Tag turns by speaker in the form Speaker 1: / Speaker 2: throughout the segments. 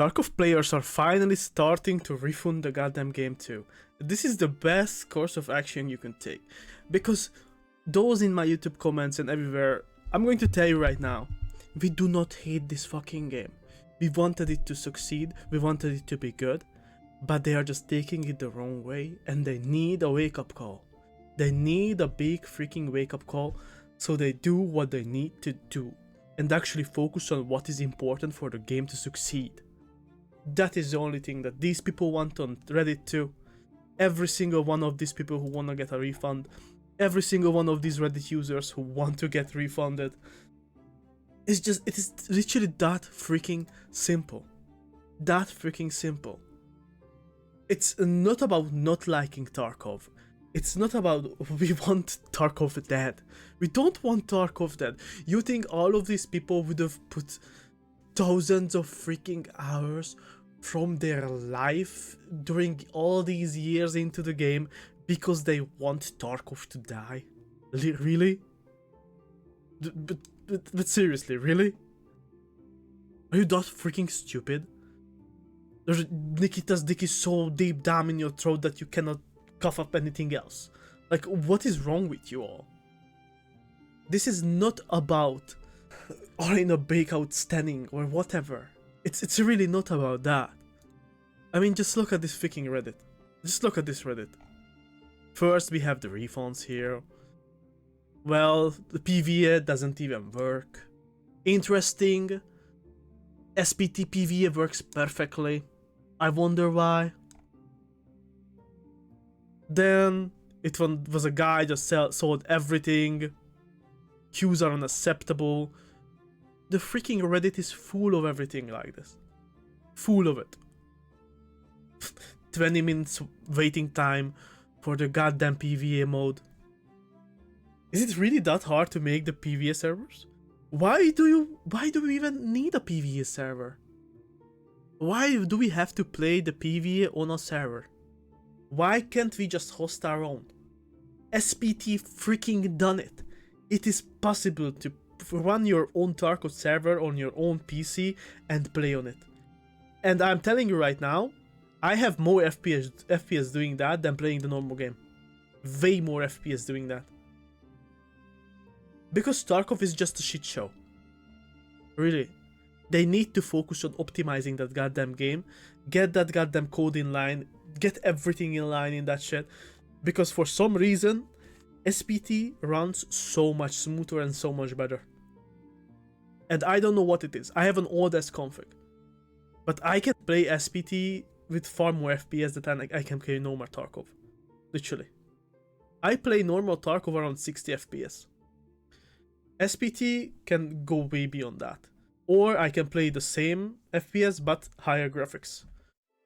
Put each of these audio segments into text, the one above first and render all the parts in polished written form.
Speaker 1: Tarkov players are finally starting to refund the goddamn game too. This is the best course of action you can take. Because those in my YouTube comments and everywhere, I'm going to tell you right now, we do not hate this fucking game. We wanted it to succeed, we wanted it to be good, but they are just taking it the wrong way and they need a wake-up call. They need a big freaking wake-up call so they do what they need to do and actually focus on what is important for the game to succeed. That is the only thing that these people want on Reddit too. Every single one of these people who want to get a refund, every single one of these Reddit users who want to get refunded. It is literally that freaking simple. That freaking simple. It's not about not liking Tarkov. It's not about we want Tarkov dead. We don't want Tarkov dead. You think all of these people would have put thousands of freaking hours from their life during all these years into the game because they want Tarkov to die? Really? But seriously, really? Are you that freaking stupid? Nikita's dick is so deep down in your throat that you cannot cough up anything else. Like, what is wrong with you all? This is not about Arena Breakout standing or whatever. It's really not about that. I mean, just look at this freaking Reddit. Just look at this Reddit. First, we have the refunds here. Well, the PvE doesn't even work. Interesting. SPT PvE works perfectly. I wonder why. Then it was a guy just sold everything. Queues are unacceptable. The freaking Reddit is full of everything like this. Full of it. 20 minutes waiting time for the goddamn PvE mode. Is it really that hard to make the PvE servers? Why do we even need a PvE server? Why do we have to play the PvE on a server? Why can't we just host our own? SPT freaking done it. It is possible to run your own Tarkov server on your own PC and play on it. And I'm telling you right now, I have more FPS doing that than playing the normal game. Way more FPS doing that. Because Tarkov is just a shit show. Really. They need to focus on optimizing that goddamn game. Get that goddamn code in line. Get everything in line in that shit. Because for some reason, SPT runs so much smoother and so much better. And I don't know what it is. I have an old S config. But I can play SPT with far more FPS than I can play normal Tarkov. Literally. I play normal Tarkov around 60 FPS. SPT can go way beyond that. Or I can play the same FPS but higher graphics.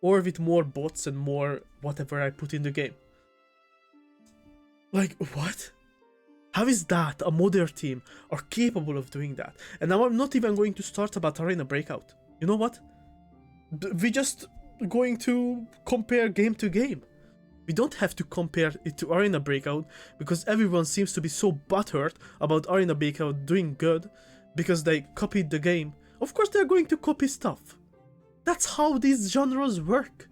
Speaker 1: Or with more bots and more whatever I put in the game. Like, what? How is that a modern team are capable of doing that? And now I'm not even going to start about Arena Breakout. You know what? We just going to compare game to game. We don't have to compare it to Arena Breakout because everyone seems to be so butthurt about Arena Breakout doing good because they copied the game. Of course they're going to copy stuff. That's how these genres work.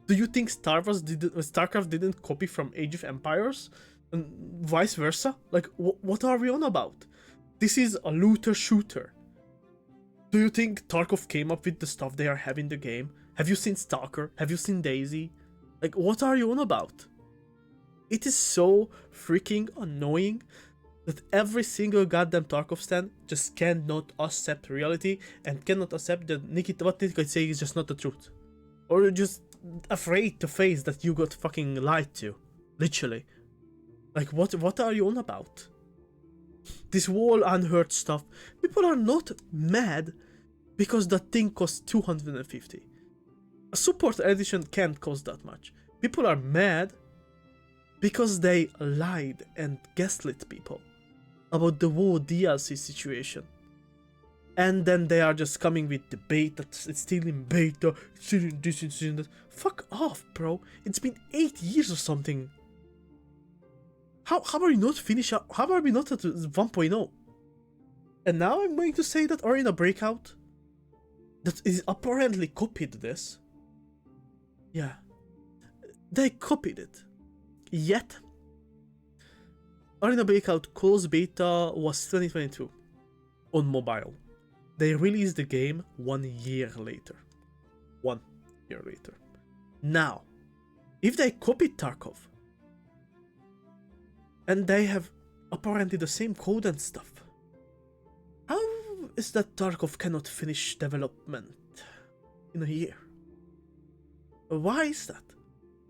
Speaker 1: Do you think StarCraft didn't copy from Age of Empires? And vice versa? Like, what are we on about? This is a looter shooter. Do you think Tarkov came up with the stuff they are having in the game? Have you seen Stalker? Have you seen Daisy? Like, what are you on about? It is so freaking annoying that every single goddamn Tarkov stan just cannot accept reality and cannot accept that what Nikita is saying is just not the truth. Or you're just afraid to face that you got fucking lied to. Literally. Like, what are you on about? This whole unheard stuff. People are not mad because that thing costs 250. A support edition can't cost that much. People are mad because they lied and gaslit people about the whole DLC situation. And then they are just coming with the beta, it's still in beta, it's still in this, it's still in that. Fuck off, bro. It's been 8 years or something. How are you not finished? How are we not at 1.0? And now I'm going to say that Arena Breakout, that is apparently copied this. Yeah, they copied it. Yet, Arena Breakout closed beta was 2022 on mobile. They released the game 1 year later. 1 year later. Now, if they copied Tarkov, and they have apparently the same code and stuff, how is that Tarkov cannot finish development in a year? Why is that?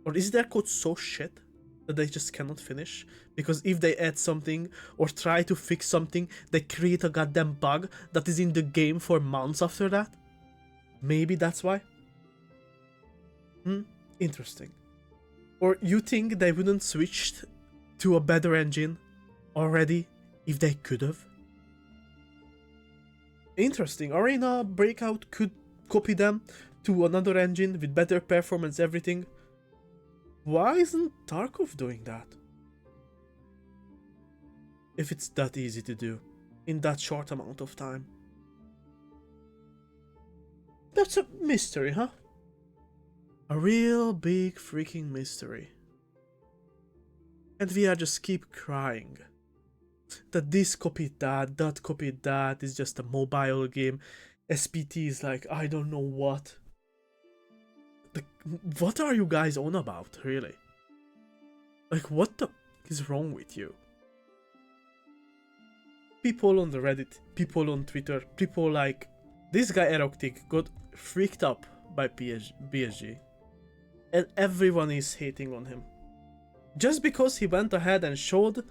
Speaker 1: Or is their code so shit that they just cannot finish? Because if they add something or try to fix something, they create a goddamn bug that is in the game for months after that? Maybe that's why? Interesting. Or you think they wouldn't switch to a better engine already if they could have? Interesting. Arena Breakout could copy them to another engine with better performance, everything. Why isn't Tarkov doing that? If it's that easy to do in that short amount of time. That's a mystery, huh? A real big freaking mystery. And we are just keep crying that this copied that copied that, is just a mobile game. SPT is like, I don't know what. Like, what are you guys on about, really? Like, what the is wrong with you? People on the Reddit, people on Twitter, people like this guy Eroctic got freaked up by BSG. And everyone is hating on him. Just because he went ahead and showed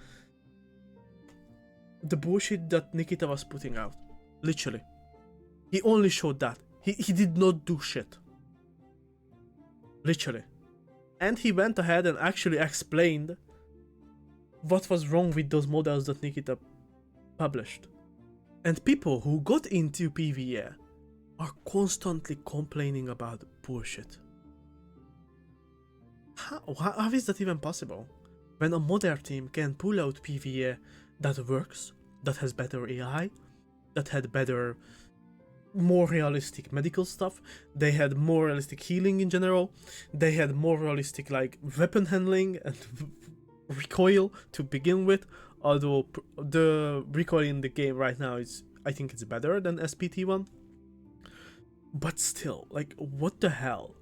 Speaker 1: the bullshit that Nikita was putting out. Literally. He only showed that. He did not do shit. Literally. And he went ahead and actually explained what was wrong with those models that Nikita published. And people who got into PvE are constantly complaining about bullshit. How is that even possible? When a modern team can pull out PvE that works, that has better AI, that had better, more realistic medical stuff, they had more realistic healing in general, they had more realistic like weapon handling and recoil to begin with, although the recoil in the game right now is, I think it's better than SPT1. But still, like, what the hell?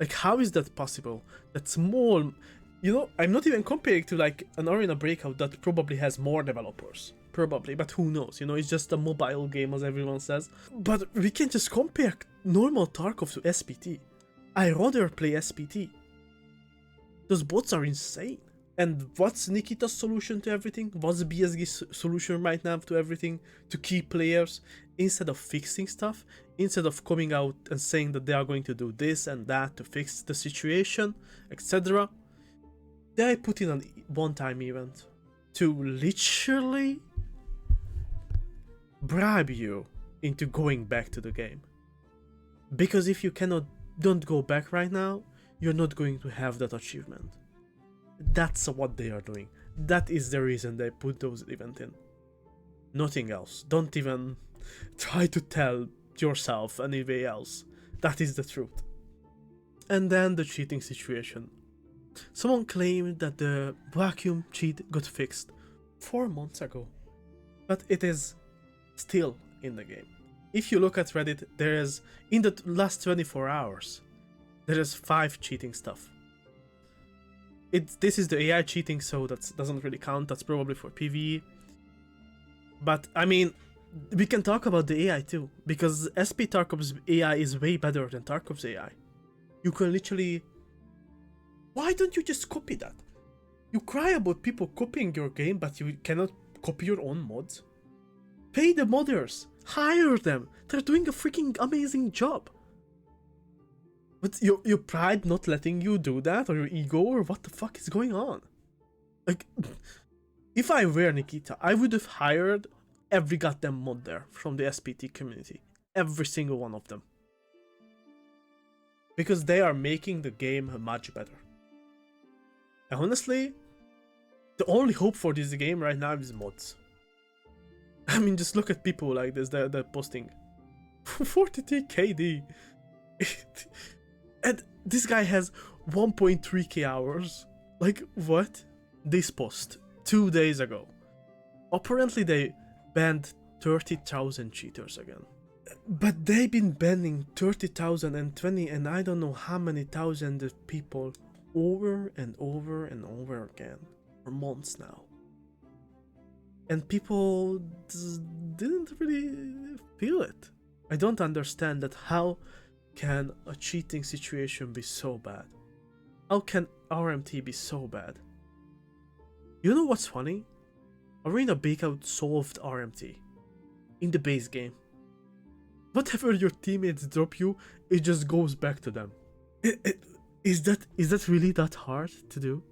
Speaker 1: Like, how is that possible? That small, you know, I'm not even comparing to like an Arena Breakout that probably has more developers. Probably, but who knows, you know, it's just a mobile game as everyone says. But we can just compare normal Tarkov to SPT. I rather play SPT. Those bots are insane. And what's Nikita's solution to everything? What's BSG's solution right now to everything? To keep players, instead of fixing stuff, instead of coming out and saying that they are going to do this and that to fix the situation, etc. They put in a one-time event to literally bribe you into going back to the game. Because if you don't go back right now, you're not going to have that achievement. That's what they are doing. That is the reason they put those events in. Nothing else. Don't even try to tell yourself anything else. That is the truth. And then the cheating situation. Someone claimed that the vacuum cheat got fixed 4 months ago. But it is still in the game. If you look at Reddit, there is, in the last 24 hours, there is 5 cheating stuff. This is the AI cheating, so that doesn't really count. That's probably for PvE. But, I mean, we can talk about the AI too, because SP Tarkov's AI is way better than Tarkov's AI. You can literally... Why don't you just copy that? You cry about people copying your game, but you cannot copy your own mods? Pay the modders! Hire them! They're doing a freaking amazing job! But your pride not letting you do that, or your ego, or what the fuck is going on? Like, if I were Nikita, I would have hired every goddamn mod there from the SPT community. Every single one of them. Because they are making the game much better. And honestly, the only hope for this game right now is mods. I mean, just look at people like this, they're posting. 43 KD. And this guy has 1.3k hours. Like, what? This post 2 days ago. Apparently they banned 30,000 cheaters again. But they've been banning 30,000 and 20 and I don't know how many thousand people over and over and over again for months now. And people didn't really feel it. I don't understand that. How can a cheating situation be so bad? How can RMT be so bad? You know what's funny? Arena Breakout solved RMT in the base game. Whatever your teammates drop you, it just goes back to them. Is that really that hard to do?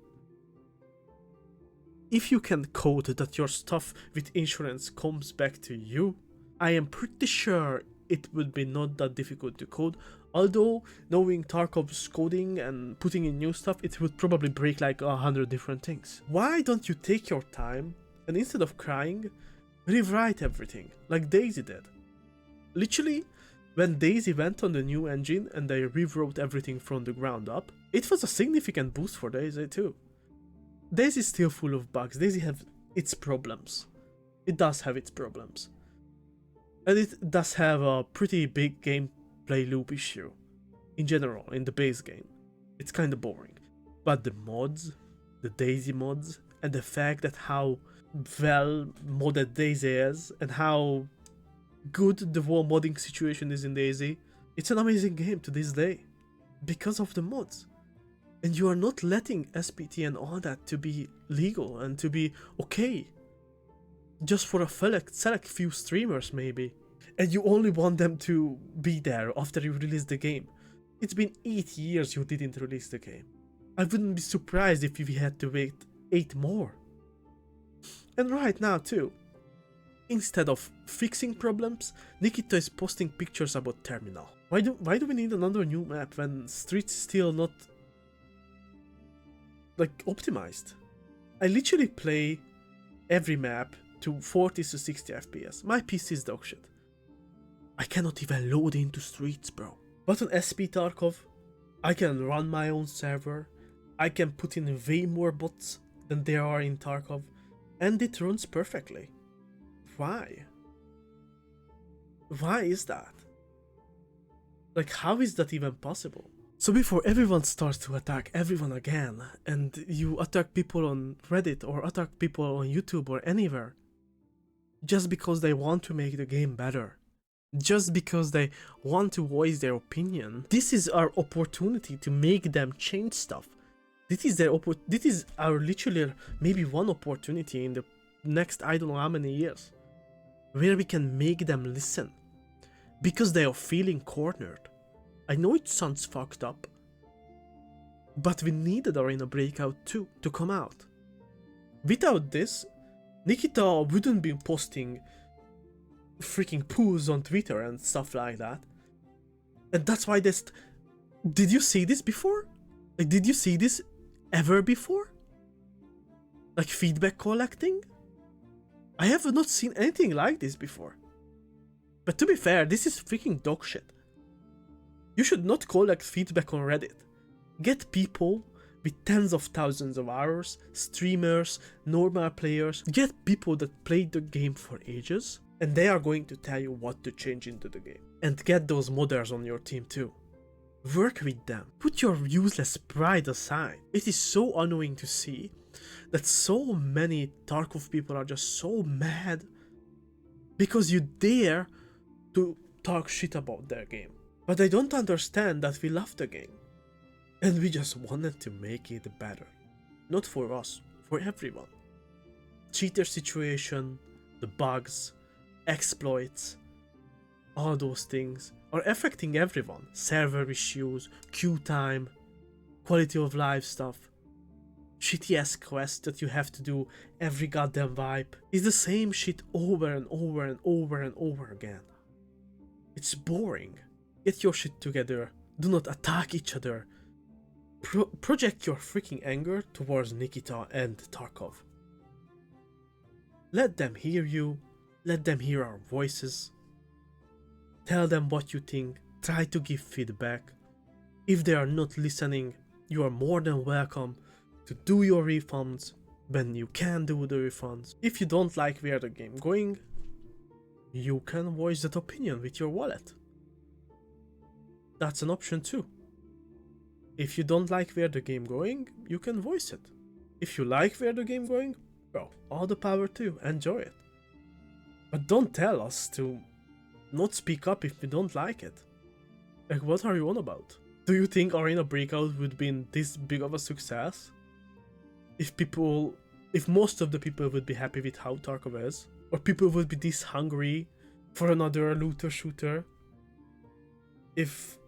Speaker 1: If you can code that your stuff with insurance comes back to you, I am pretty sure it would be not that difficult to code. Although, knowing Tarkov's coding and putting in new stuff, it would probably break like 100 different things. Why don't you take your time and instead of crying, rewrite everything like Daisy did? Literally, when Daisy went on the new engine and they rewrote everything from the ground up, it was a significant boost for Daisy too. Daisy's still full of bugs. Daisy has its problems. It does have its problems. And it does have a pretty big gameplay loop issue. In general, in the base game. It's kinda boring. But the mods, the Daisy mods, and the fact that how well modded Daisy is, and how good the whole modding situation is in Daisy, it's an amazing game to this day. Because of the mods. And you are not letting SPT and all that to be legal and to be okay. Just for a select few streamers maybe. And you only want them to be there after you release the game. It's been 8 years you didn't release the game. I wouldn't be surprised if we had to wait 8 more. And right now too. Instead of fixing problems, Nikita is posting pictures about Terminal. Why do we need another new map when Street's still not like optimized? I literally play every map to 40 to 60 FPS. My PC is dog shit. I cannot even load into Streets, bro. But on SP Tarkov, I can run my own server. I can put in way more bots than there are in Tarkov, and it runs perfectly. Why? Why is that? Like, how is that even possible? So before everyone starts to attack everyone again, and you attack people on Reddit or attack people on YouTube or anywhere, just because they want to make the game better, just because they want to voice their opinion, this is our opportunity to make them change stuff. This is our literally maybe one opportunity in the next I don't know how many years, where we can make them listen, because they are feeling cornered. I know it sounds fucked up, but we needed Arena Breakout 2 to come out. Without this, Nikita wouldn't be posting freaking poos on Twitter and stuff like that. And that's why this... Did you see this before? Like, did you see this ever before? Like, feedback collecting? I have not seen anything like this before. But to be fair, this is freaking dog shit. You should not collect feedback on Reddit. Get people with tens of thousands of hours, streamers, normal players, get people that played the game for ages, and they are going to tell you what to change into the game. And get those modders on your team too. Work with them. Put your useless pride aside. It is so annoying to see that so many Tarkov people are just so mad because you dare to talk shit about their game. But they don't understand that we love the game. And we just wanted to make it better. Not for us, for everyone. Cheater situation, the bugs, exploits, all those things are affecting everyone. Server issues, queue time, quality of life stuff, shitty ass quests that you have to do every goddamn wipe. It's the same shit over and over and over and over again. It's boring. Get your shit together. Do not attack each other. Project your freaking anger towards Nikita and Tarkov. Let them hear you. Let them hear our voices. Tell them what you think, try to give feedback. If they are not listening, you are more than welcome to do your refunds when you can do the refunds. If you don't like where the game going, you can voice that opinion with your wallet. That's an option too. If you don't like where the game going, you can voice it. If you like where the game going, well, all the power to you, enjoy it. But don't tell us to not speak up if we don't like it. Like, what are you on about? Do you think Arena Breakout would be this big of a success? If most of the people would be happy with how Tarkov is? Or people would be this hungry for another looter shooter? If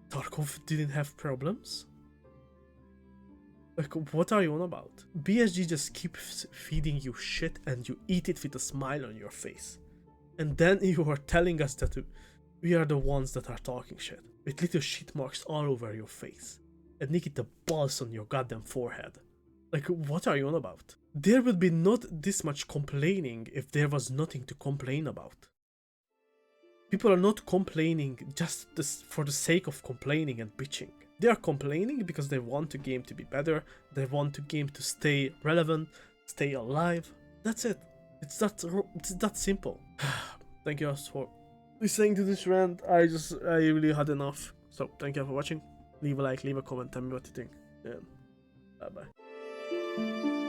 Speaker 1: Tarkov didn't have problems? Like, what are you on about? BSG just keeps feeding you shit and you eat it with a smile on your face. And then you are telling us that we are the ones that are talking shit. With little shit marks all over your face. And naked the balls on your goddamn forehead. Like, what are you on about? There would be not this much complaining if there was nothing to complain about. People are not complaining just for the sake of complaining and bitching. They are complaining because they want the game to be better, they want the game to stay relevant, stay alive. That's it. It's that simple. Thank you guys for listening to this rant. I really had enough. So thank you for watching. Leave a like, leave a comment, tell me what you think. And bye bye.